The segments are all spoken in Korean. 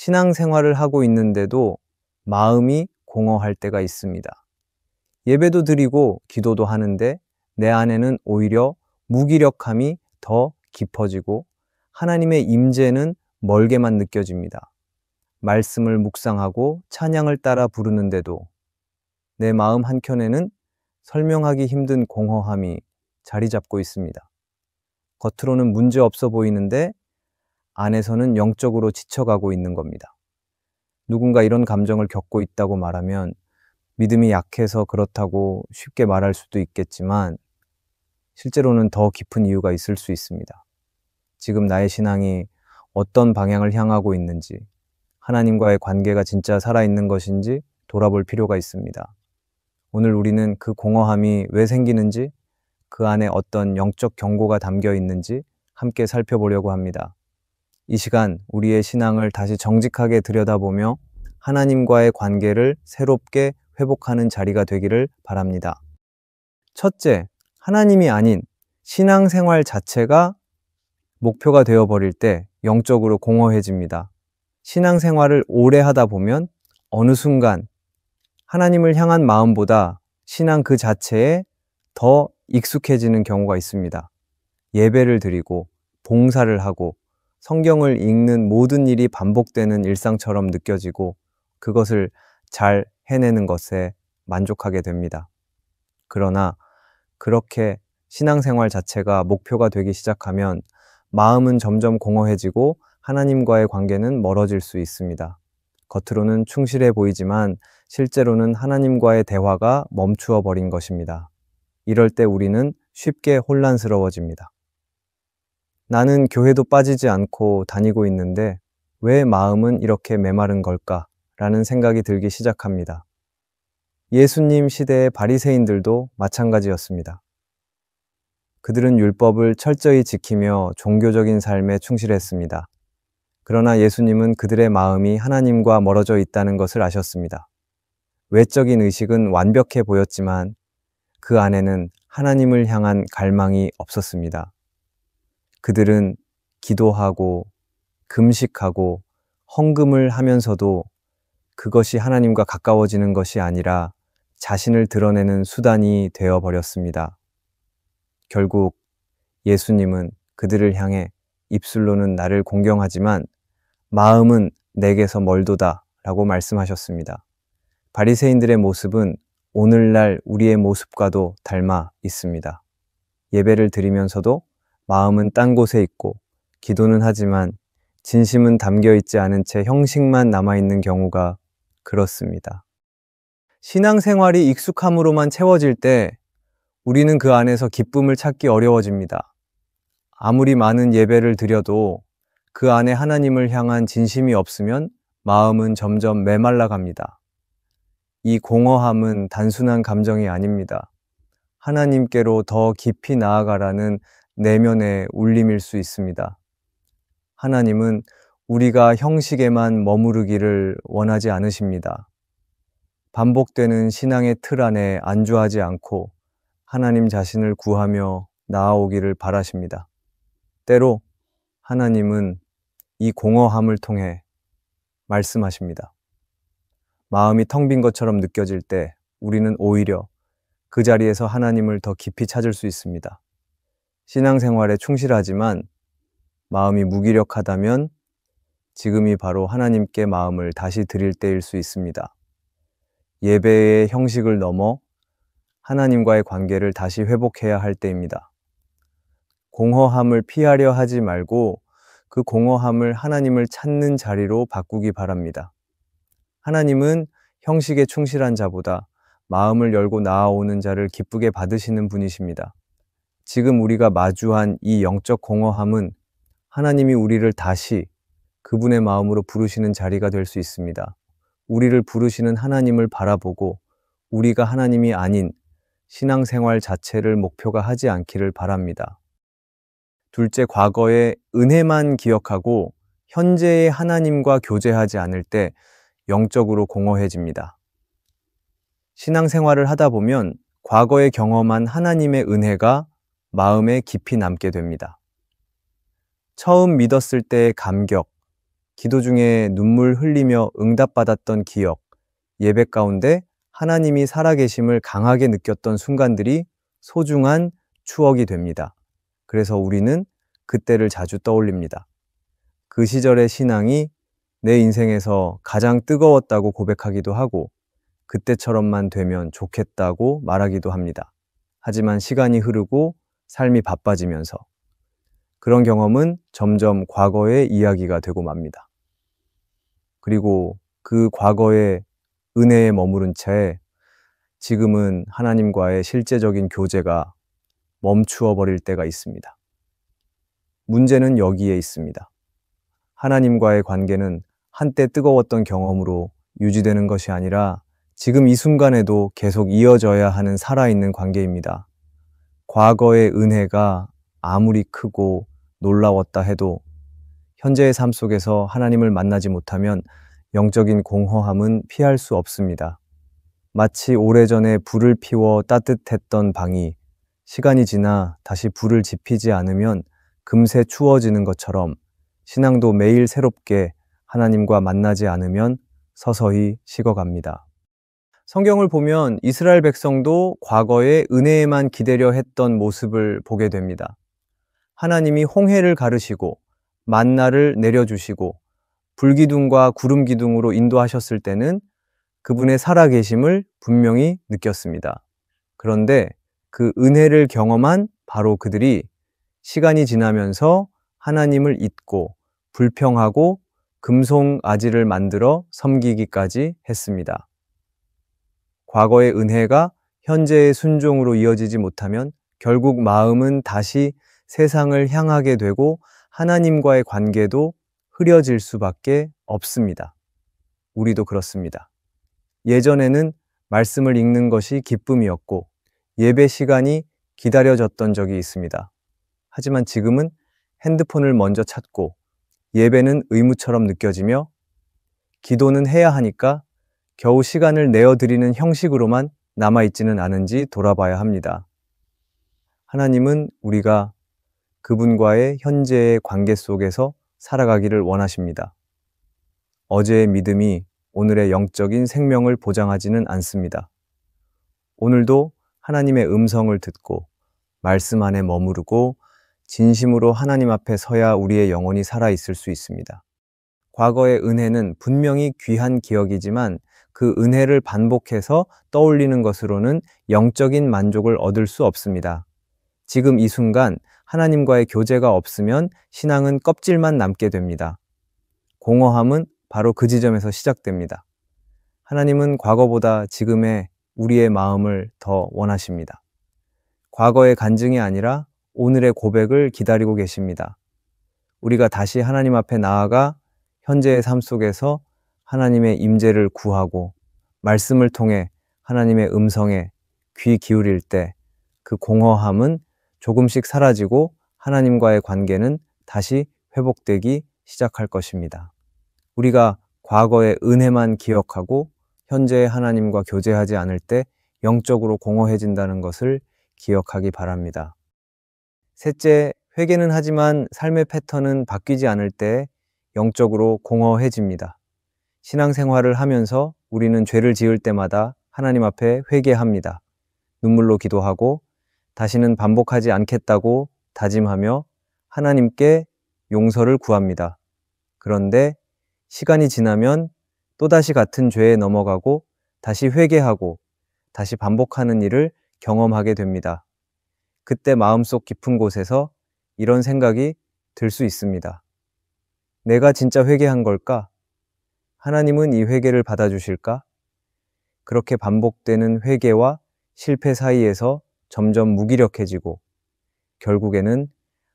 신앙생활을 하고 있는데도 마음이 공허할 때가 있습니다. 예배도 드리고 기도도 하는데 내 안에는 오히려 무기력함이 더 깊어지고 하나님의 임재는 멀게만 느껴집니다. 말씀을 묵상하고 찬양을 따라 부르는데도 내 마음 한켠에는 설명하기 힘든 공허함이 자리 잡고 있습니다. 겉으로는 문제 없어 보이는데 안에서는 영적으로 지쳐가고 있는 겁니다. 누군가 이런 감정을 겪고 있다고 말하면 믿음이 약해서 그렇다고 쉽게 말할 수도 있겠지만 실제로는 더 깊은 이유가 있을 수 있습니다. 지금 나의 신앙이 어떤 방향을 향하고 있는지, 하나님과의 관계가 진짜 살아있는 것인지 돌아볼 필요가 있습니다. 오늘 우리는 그 공허함이 왜 생기는지, 그 안에 어떤 영적 경고가 담겨 있는지 함께 살펴보려고 합니다. 이 시간 우리의 신앙을 다시 정직하게 들여다보며 하나님과의 관계를 새롭게 회복하는 자리가 되기를 바랍니다. 첫째, 하나님이 아닌 신앙생활 자체가 목표가 되어버릴 때 영적으로 공허해집니다. 신앙생활을 오래 하다 보면 어느 순간 하나님을 향한 마음보다 신앙 그 자체에 더 익숙해지는 경우가 있습니다. 예배를 드리고 봉사를 하고 성경을 읽는 모든 일이 반복되는 일상처럼 느껴지고 그것을 잘 해내는 것에 만족하게 됩니다. 그러나 그렇게 신앙생활 자체가 목표가 되기 시작하면 마음은 점점 공허해지고 하나님과의 관계는 멀어질 수 있습니다. 겉으로는 충실해 보이지만 실제로는 하나님과의 대화가 멈추어 버린 것입니다. 이럴 때 우리는 쉽게 혼란스러워집니다. 나는 교회도 빠지지 않고 다니고 있는데 왜 마음은 이렇게 메마른 걸까? 라는 생각이 들기 시작합니다. 예수님 시대의 바리새인들도 마찬가지였습니다. 그들은 율법을 철저히 지키며 종교적인 삶에 충실했습니다. 그러나 예수님은 그들의 마음이 하나님과 멀어져 있다는 것을 아셨습니다. 외적인 의식은 완벽해 보였지만 그 안에는 하나님을 향한 갈망이 없었습니다. 그들은 기도하고 금식하고 헌금을 하면서도 그것이 하나님과 가까워지는 것이 아니라 자신을 드러내는 수단이 되어버렸습니다. 결국 예수님은 그들을 향해 입술로는 나를 공경하지만 마음은 내게서 멀도다 라고 말씀하셨습니다. 바리새인들의 모습은 오늘날 우리의 모습과도 닮아 있습니다. 예배를 드리면서도 마음은 딴 곳에 있고 기도는 하지만 진심은 담겨 있지 않은 채 형식만 남아있는 경우가 그렇습니다. 신앙생활이 익숙함으로만 채워질 때 우리는 그 안에서 기쁨을 찾기 어려워집니다. 아무리 많은 예배를 드려도 그 안에 하나님을 향한 진심이 없으면 마음은 점점 메말라 갑니다. 이 공허함은 단순한 감정이 아닙니다. 하나님께로 더 깊이 나아가라는 내면의 울림일 수 있습니다. 하나님은 우리가 형식에만 머무르기를 원하지 않으십니다. 반복되는 신앙의 틀 안에 안주하지 않고 하나님 자신을 구하며 나아오기를 바라십니다. 때로 하나님은 이 공허함을 통해 말씀하십니다. 마음이 텅 빈 것처럼 느껴질 때 우리는 오히려 그 자리에서 하나님을 더 깊이 찾을 수 있습니다. 신앙생활에 충실하지만 마음이 무기력하다면 지금이 바로 하나님께 마음을 다시 드릴 때일 수 있습니다. 예배의 형식을 넘어 하나님과의 관계를 다시 회복해야 할 때입니다. 공허함을 피하려 하지 말고 그 공허함을 하나님을 찾는 자리로 바꾸기 바랍니다. 하나님은 형식에 충실한 자보다 마음을 열고 나아오는 자를 기쁘게 받으시는 분이십니다. 지금 우리가 마주한 이 영적 공허함은 하나님이 우리를 다시 그분의 마음으로 부르시는 자리가 될 수 있습니다. 우리를 부르시는 하나님을 바라보고 우리가 하나님이 아닌 신앙생활 자체를 목표가 하지 않기를 바랍니다. 둘째, 과거의 은혜만 기억하고 현재의 하나님과 교제하지 않을 때 영적으로 공허해집니다. 신앙생활을 하다 보면 과거에 경험한 하나님의 은혜가 마음에 깊이 남게 됩니다. 처음 믿었을 때의 감격, 기도 중에 눈물 흘리며 응답받았던 기억, 예배 가운데 하나님이 살아계심을 강하게 느꼈던 순간들이 소중한 추억이 됩니다. 그래서 우리는 그때를 자주 떠올립니다. 그 시절의 신앙이 내 인생에서 가장 뜨거웠다고 고백하기도 하고 그때처럼만 되면 좋겠다고 말하기도 합니다. 하지만 시간이 흐르고 삶이 바빠지면서 그런 경험은 점점 과거의 이야기가 되고 맙니다. 그리고 그 과거의 은혜에 머무른 채 지금은 하나님과의 실제적인 교제가 멈추어 버릴 때가 있습니다. 문제는 여기에 있습니다. 하나님과의 관계는 한때 뜨거웠던 경험으로 유지되는 것이 아니라 지금 이 순간에도 계속 이어져야 하는 살아있는 관계입니다. 과거의 은혜가 아무리 크고 놀라웠다 해도 현재의 삶 속에서 하나님을 만나지 못하면 영적인 공허함은 피할 수 없습니다. 마치 오래전에 불을 피워 따뜻했던 방이 시간이 지나 다시 불을 지피지 않으면 금세 추워지는 것처럼 신앙도 매일 새롭게 하나님과 만나지 않으면 서서히 식어갑니다. 성경을 보면 이스라엘 백성도 과거에 은혜에만 기대려 했던 모습을 보게 됩니다. 하나님이 홍해를 가르시고 만나를 내려주시고 불기둥과 구름기둥으로 인도하셨을 때는 그분의 살아계심을 분명히 느꼈습니다. 그런데 그 은혜를 경험한 바로 그들이 시간이 지나면서 하나님을 잊고 불평하고 금송아지를 만들어 섬기기까지 했습니다. 과거의 은혜가 현재의 순종으로 이어지지 못하면 결국 마음은 다시 세상을 향하게 되고 하나님과의 관계도 흐려질 수밖에 없습니다. 우리도 그렇습니다. 예전에는 말씀을 읽는 것이 기쁨이었고 예배 시간이 기다려졌던 적이 있습니다. 하지만 지금은 핸드폰을 먼저 찾고 예배는 의무처럼 느껴지며 기도는 해야 하니까 겨우 시간을 내어드리는 형식으로만 남아있지는 않은지 돌아봐야 합니다. 하나님은 우리가 그분과의 현재의 관계 속에서 살아가기를 원하십니다. 어제의 믿음이 오늘의 영적인 생명을 보장하지는 않습니다. 오늘도 하나님의 음성을 듣고 말씀 안에 머무르고 진심으로 하나님 앞에 서야 우리의 영혼이 살아있을 수 있습니다. 과거의 은혜는 분명히 귀한 기억이지만 그 은혜를 반복해서 떠올리는 것으로는 영적인 만족을 얻을 수 없습니다. 지금 이 순간 하나님과의 교제가 없으면 신앙은 껍질만 남게 됩니다. 공허함은 바로 그 지점에서 시작됩니다. 하나님은 과거보다 지금의 우리의 마음을 더 원하십니다. 과거의 간증이 아니라 오늘의 고백을 기다리고 계십니다. 우리가 다시 하나님 앞에 나아가 현재의 삶 속에서 하나님의 임재를 구하고 말씀을 통해 하나님의 음성에 귀 기울일 때 그 공허함은 조금씩 사라지고 하나님과의 관계는 다시 회복되기 시작할 것입니다. 우리가 과거의 은혜만 기억하고 현재의 하나님과 교제하지 않을 때 영적으로 공허해진다는 것을 기억하기 바랍니다. 셋째, 회개는 하지만 삶의 패턴은 바뀌지 않을 때 영적으로 공허해집니다. 신앙생활을 하면서 우리는 죄를 지을 때마다 하나님 앞에 회개합니다. 눈물로 기도하고 다시는 반복하지 않겠다고 다짐하며 하나님께 용서를 구합니다. 그런데 시간이 지나면 또다시 같은 죄에 넘어가고 다시 회개하고 다시 반복하는 일을 경험하게 됩니다. 그때 마음속 깊은 곳에서 이런 생각이 들 수 있습니다. 내가 진짜 회개한 걸까? 하나님은 이 회개를 받아주실까? 그렇게 반복되는 회개와 실패 사이에서 점점 무기력해지고 결국에는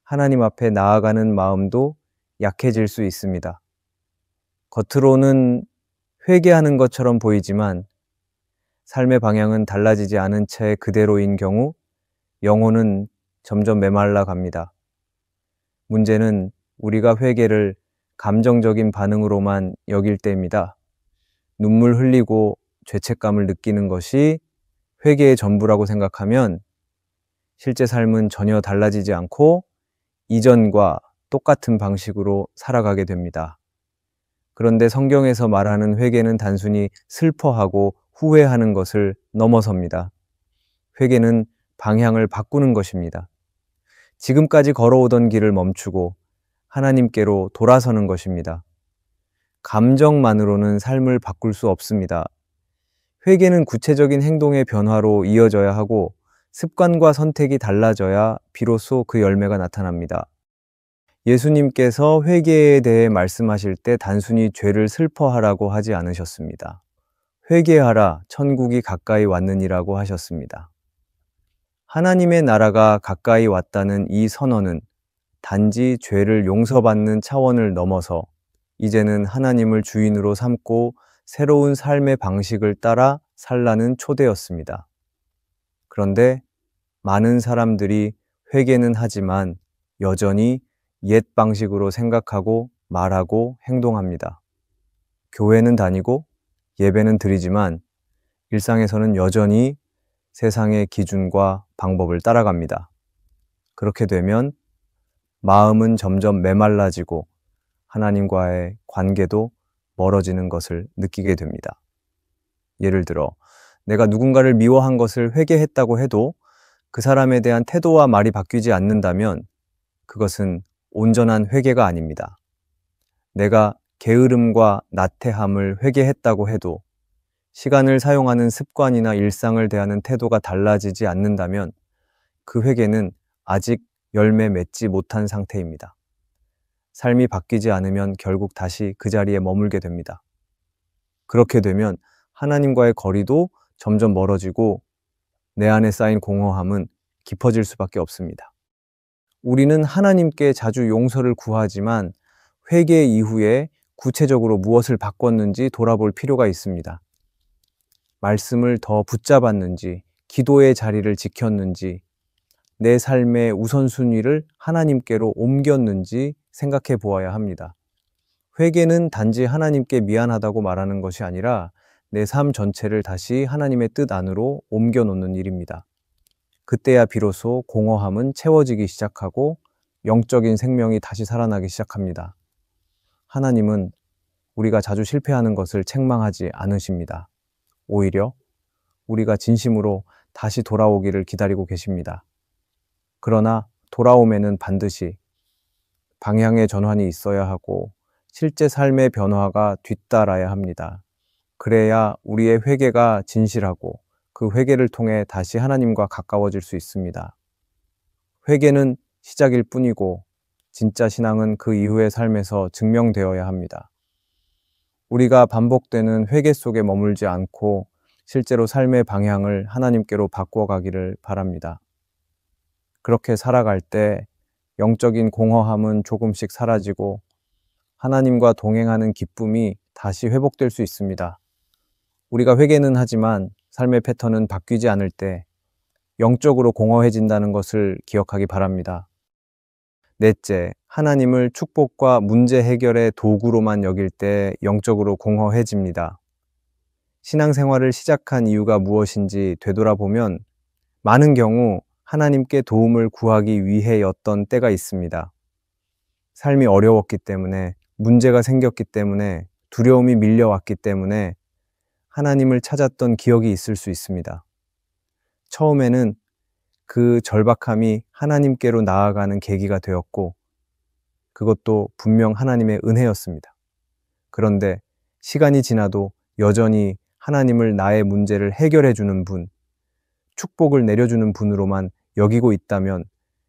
하나님 앞에 나아가는 마음도 약해질 수 있습니다. 겉으로는 회개하는 것처럼 보이지만 삶의 방향은 달라지지 않은 채 그대로인 경우 영혼은 점점 메말라 갑니다. 문제는 우리가 회개를 감정적인 반응으로만 여길 때입니다. 눈물 흘리고 죄책감을 느끼는 것이 회개의 전부라고 생각하면 실제 삶은 전혀 달라지지 않고 이전과 똑같은 방식으로 살아가게 됩니다. 그런데 성경에서 말하는 회개는 단순히 슬퍼하고 후회하는 것을 넘어섭니다. 회개는 방향을 바꾸는 것입니다. 지금까지 걸어오던 길을 멈추고 하나님께로 돌아서는 것입니다. 감정만으로는 삶을 바꿀 수 없습니다. 회개는 구체적인 행동의 변화로 이어져야 하고 습관과 선택이 달라져야 비로소 그 열매가 나타납니다. 예수님께서 회개에 대해 말씀하실 때 단순히 죄를 슬퍼하라고 하지 않으셨습니다. 회개하라, 천국이 가까이 왔느니라고 하셨습니다. 하나님의 나라가 가까이 왔다는 이 선언은 단지 죄를 용서받는 차원을 넘어서 이제는 하나님을 주인으로 삼고 새로운 삶의 방식을 따라 살라는 초대였습니다. 그런데 많은 사람들이 회개는 하지만 여전히 옛 방식으로 생각하고 말하고 행동합니다. 교회는 다니고 예배는 드리지만 일상에서는 여전히 세상의 기준과 방법을 따라갑니다. 그렇게 되면 마음은 점점 메말라지고 하나님과의 관계도 멀어지는 것을 느끼게 됩니다. 예를 들어, 내가 누군가를 미워한 것을 회개했다고 해도 그 사람에 대한 태도와 말이 바뀌지 않는다면 그것은 온전한 회개가 아닙니다. 내가 게으름과 나태함을 회개했다고 해도 시간을 사용하는 습관이나 일상을 대하는 태도가 달라지지 않는다면 그 회개는 아직 열매 맺지 못한 상태입니다. 삶이 바뀌지 않으면 결국 다시 그 자리에 머물게 됩니다. 그렇게 되면 하나님과의 거리도 점점 멀어지고 내 안에 쌓인 공허함은 깊어질 수밖에 없습니다. 우리는 하나님께 자주 용서를 구하지만 회개 이후에 구체적으로 무엇을 바꿨는지 돌아볼 필요가 있습니다. 말씀을 더 붙잡았는지, 기도의 자리를 지켰는지, 내 삶의 우선순위를 하나님께로 옮겼는지 생각해 보아야 합니다. 회개는 단지 하나님께 미안하다고 말하는 것이 아니라 내 삶 전체를 다시 하나님의 뜻 안으로 옮겨 놓는 일입니다. 그때야 비로소 공허함은 채워지기 시작하고 영적인 생명이 다시 살아나기 시작합니다. 하나님은 우리가 자주 실패하는 것을 책망하지 않으십니다. 오히려 우리가 진심으로 다시 돌아오기를 기다리고 계십니다. 그러나 돌아옴에는 반드시 방향의 전환이 있어야 하고 실제 삶의 변화가 뒤따라야 합니다. 그래야 우리의 회개가 진실하고 그 회개를 통해 다시 하나님과 가까워질 수 있습니다. 회개는 시작일 뿐이고 진짜 신앙은 그 이후의 삶에서 증명되어야 합니다. 우리가 반복되는 회개 속에 머물지 않고 실제로 삶의 방향을 하나님께로 바꿔가기를 바랍니다. 그렇게 살아갈 때 영적인 공허함은 조금씩 사라지고 하나님과 동행하는 기쁨이 다시 회복될 수 있습니다. 우리가 회개는 하지만 삶의 패턴은 바뀌지 않을 때 영적으로 공허해진다는 것을 기억하기 바랍니다. 넷째, 하나님을 축복과 문제 해결의 도구로만 여길 때 영적으로 공허해집니다. 신앙생활을 시작한 이유가 무엇인지 되돌아보면 많은 경우 하나님께 도움을 구하기 위해였던 때가 있습니다. 삶이 어려웠기 때문에, 문제가 생겼기 때문에, 두려움이 밀려왔기 때문에 하나님을 찾았던 기억이 있을 수 있습니다. 처음에는 그 절박함이 하나님께로 나아가는 계기가 되었고 그것도 분명 하나님의 은혜였습니다. 그런데 시간이 지나도 여전히 하나님을 나의 문제를 해결해 주는 분, 축복을 내려주는 분으로만 여기고 있다면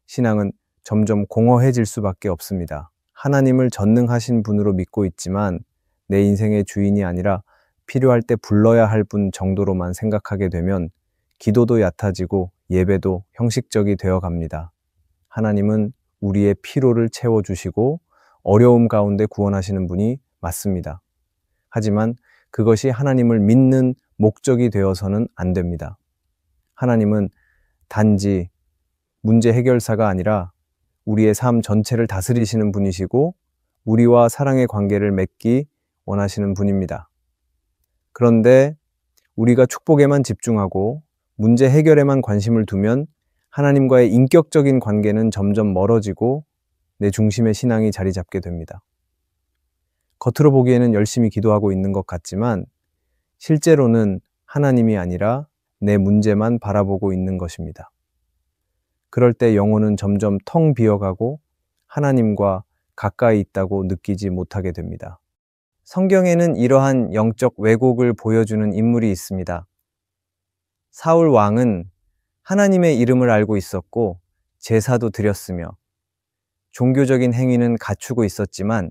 신앙은 점점 공허해질 수밖에 없습니다. 하나님을 전능하신 분으로 믿고 있지만 내 인생의 주인이 아니라 필요할 때 불러야 할 분 정도로만 생각하게 되면 기도도 얕아지고 예배도 형식적이 되어 갑니다. 하나님은 우리의 피로를 채워주시고 어려움 가운데 구원하시는 분이 맞습니다. 하지만 그것이 하나님을 믿는 목적이 되어서는 안 됩니다. 하나님은 단지 문제 해결사가 아니라 우리의 삶 전체를 다스리시는 분이시고 우리와 사랑의 관계를 맺기 원하시는 분입니다. 그런데 우리가 축복에만 집중하고 문제 해결에만 관심을 두면 하나님과의 인격적인 관계는 점점 멀어지고 내 중심의 신앙이 자리 잡게 됩니다. 겉으로 보기에는 열심히 기도하고 있는 것 같지만 실제로는 하나님이 아니라 내 문제만 바라보고 있는 것입니다. 그럴 때 영혼은 점점 텅 비어가고 하나님과 가까이 있다고 느끼지 못하게 됩니다. 성경에는 이러한 영적 왜곡을 보여주는 인물이 있습니다. 사울 왕은 하나님의 이름을 알고 있었고 제사도 드렸으며 종교적인 행위는 갖추고 있었지만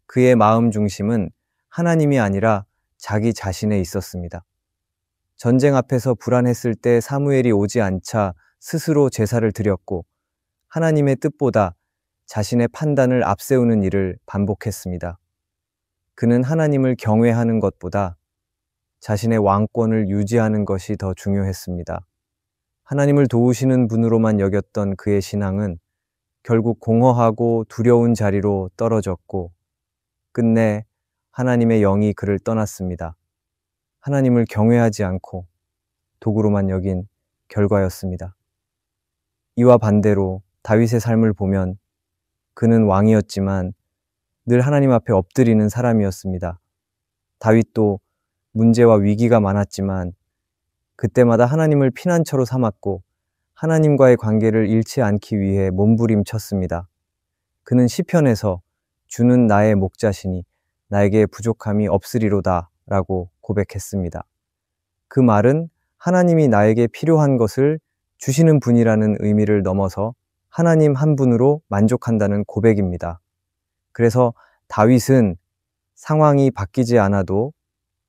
그의 마음 중심은 하나님이 아니라 자기 자신에 있었습니다. 전쟁 앞에서 불안했을 때 사무엘이 오지 않자 스스로 제사를 드렸고 하나님의 뜻보다 자신의 판단을 앞세우는 일을 반복했습니다. 그는 하나님을 경외하는 것보다 자신의 왕권을 유지하는 것이 더 중요했습니다. 하나님을 도우시는 분으로만 여겼던 그의 신앙은 결국 공허하고 두려운 자리로 떨어졌고 끝내 하나님의 영이 그를 떠났습니다. 하나님을 경외하지 않고 도구로만 여긴 결과였습니다. 이와 반대로 다윗의 삶을 보면 그는 왕이었지만 늘 하나님 앞에 엎드리는 사람이었습니다. 다윗도 문제와 위기가 많았지만 그때마다 하나님을 피난처로 삼았고 하나님과의 관계를 잃지 않기 위해 몸부림쳤습니다. 그는 시편에서 주는 나의 목자시니 나에게 부족함이 없으리로다 라고 고백했습니다. 그 말은 하나님이 나에게 필요한 것을 주시는 분이라는 의미를 넘어서 하나님 한 분으로 만족한다는 고백입니다. 그래서 다윗은 상황이 바뀌지 않아도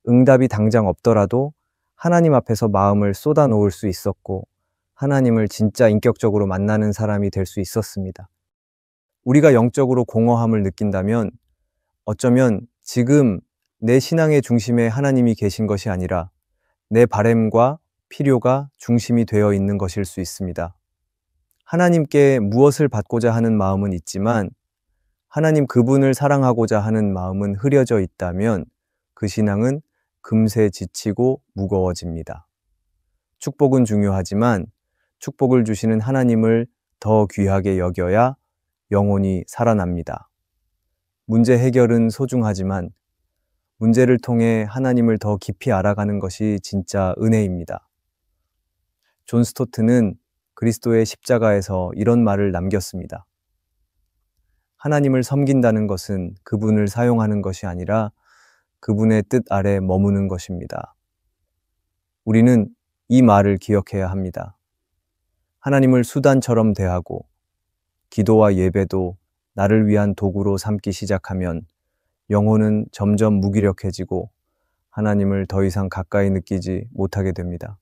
응답이 당장 없더라도 하나님 앞에서 마음을 쏟아놓을 수 있었고 하나님을 진짜 인격적으로 만나는 사람이 될 수 있었습니다. 우리가 영적으로 공허함을 느낀다면 어쩌면 지금 내 신앙의 중심에 하나님이 계신 것이 아니라 내 바램과 필요가 중심이 되어 있는 것일 수 있습니다. 하나님께 무엇을 받고자 하는 마음은 있지만 하나님 그분을 사랑하고자 하는 마음은 흐려져 있다면 그 신앙은 금세 지치고 무거워집니다. 축복은 중요하지만 축복을 주시는 하나님을 더 귀하게 여겨야 영혼이 살아납니다. 문제 해결은 소중하지만 문제를 통해 하나님을 더 깊이 알아가는 것이 진짜 은혜입니다. 존 스토트는 그리스도의 십자가에서 이런 말을 남겼습니다. 하나님을 섬긴다는 것은 그분을 사용하는 것이 아니라 그분의 뜻 아래 머무는 것입니다. 우리는 이 말을 기억해야 합니다. 하나님을 수단처럼 대하고 기도와 예배도 나를 위한 도구로 삼기 시작하면 영혼은 점점 무기력해지고 하나님을 더 이상 가까이 느끼지 못하게 됩니다.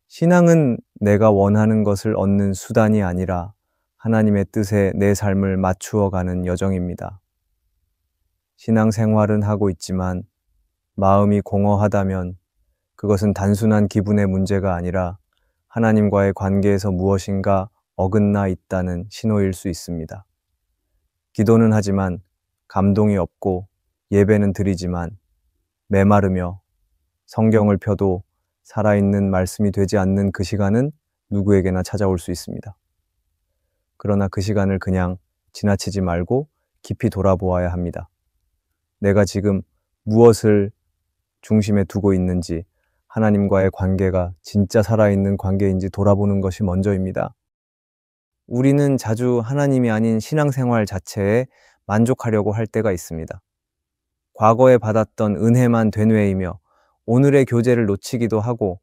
신앙은 내가 원하는 것을 얻는 수단이 아니라 하나님의 뜻에 내 삶을 맞추어 가는 여정입니다. 신앙생활은 하고 있지만 마음이 공허하다면 그것은 단순한 기분의 문제가 아니라 하나님과의 관계에서 무엇인가 어긋나 있다는 신호일 수 있습니다. 기도는 하지만 감동이 없고 예배는 드리지만 메마르며 성경을 펴도 살아있는 말씀이 되지 않는 그 시간은 누구에게나 찾아올 수 있습니다. 그러나 그 시간을 그냥 지나치지 말고 깊이 돌아보아야 합니다. 내가 지금 무엇을 중심에 두고 있는지, 하나님과의 관계가 진짜 살아있는 관계인지 돌아보는 것이 먼저입니다. 우리는 자주 하나님이 아닌 신앙생활 자체에 만족하려고 할 때가 있습니다. 과거에 받았던 은혜만 되뇌이며 오늘의 교제를 놓치기도 하고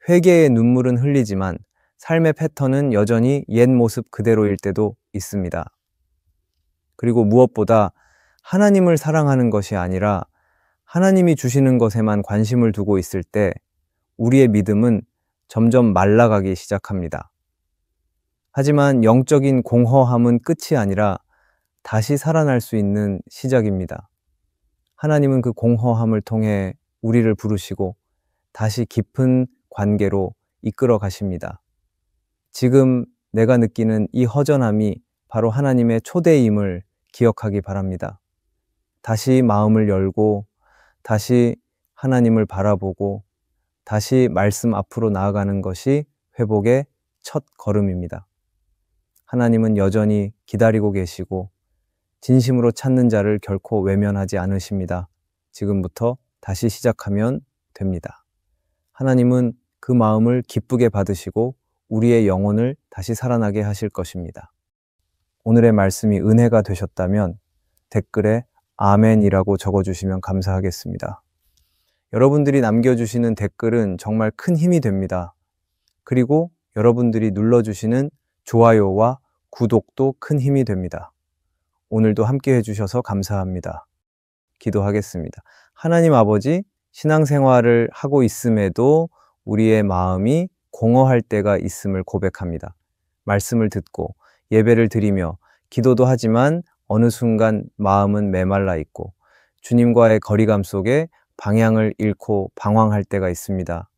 회개의 눈물은 흘리지만 삶의 패턴은 여전히 옛 모습 그대로일 때도 있습니다. 그리고 무엇보다 하나님을 사랑하는 것이 아니라 하나님이 주시는 것에만 관심을 두고 있을 때 우리의 믿음은 점점 말라가기 시작합니다. 하지만 영적인 공허함은 끝이 아니라 다시 살아날 수 있는 시작입니다. 하나님은 그 공허함을 통해 우리를 부르시고 다시 깊은 관계로 이끌어 가십니다. 지금 내가 느끼는 이 허전함이 바로 하나님의 초대임을 기억하기 바랍니다. 다시 마음을 열고 다시 하나님을 바라보고 다시 말씀 앞으로 나아가는 것이 회복의 첫 걸음입니다. 하나님은 여전히 기다리고 계시고 진심으로 찾는 자를 결코 외면하지 않으십니다. 지금부터 다시 시작하면 됩니다. 하나님은 그 마음을 기쁘게 받으시고 우리의 영혼을 다시 살아나게 하실 것입니다. 오늘의 말씀이 은혜가 되셨다면 댓글에 아멘이라고 적어주시면 감사하겠습니다. 여러분들이 남겨주시는 댓글은 정말 큰 힘이 됩니다. 그리고 여러분들이 눌러주시는 좋아요와 구독도 큰 힘이 됩니다. 오늘도 함께 해주셔서 감사합니다. 기도하겠습니다. 하나님 아버지, 신앙생활을 하고 있음에도 우리의 마음이 공허할 때가 있음을 고백합니다. 말씀을 듣고 예배를 드리며 기도도 하지만 어느 순간 마음은 메말라 있고 주님과의 거리감 속에 방향을 잃고 방황할 때가 있습니다.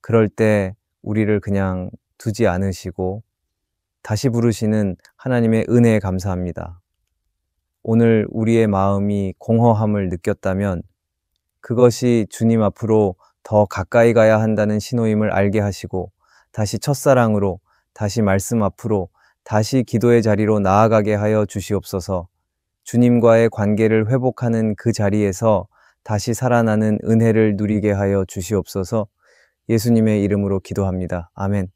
그럴 때 우리를 그냥 두지 않으시고 다시 부르시는 하나님의 은혜에 감사합니다. 오늘 우리의 마음이 공허함을 느꼈다면 그것이 주님 앞으로 더 가까이 가야 한다는 신호임을 알게 하시고 다시 첫사랑으로, 다시 말씀 앞으로, 다시 기도의 자리로 나아가게 하여 주시옵소서. 주님과의 관계를 회복하는 그 자리에서 다시 살아나는 은혜를 누리게 하여 주시옵소서. 예수님의 이름으로 기도합니다. 아멘.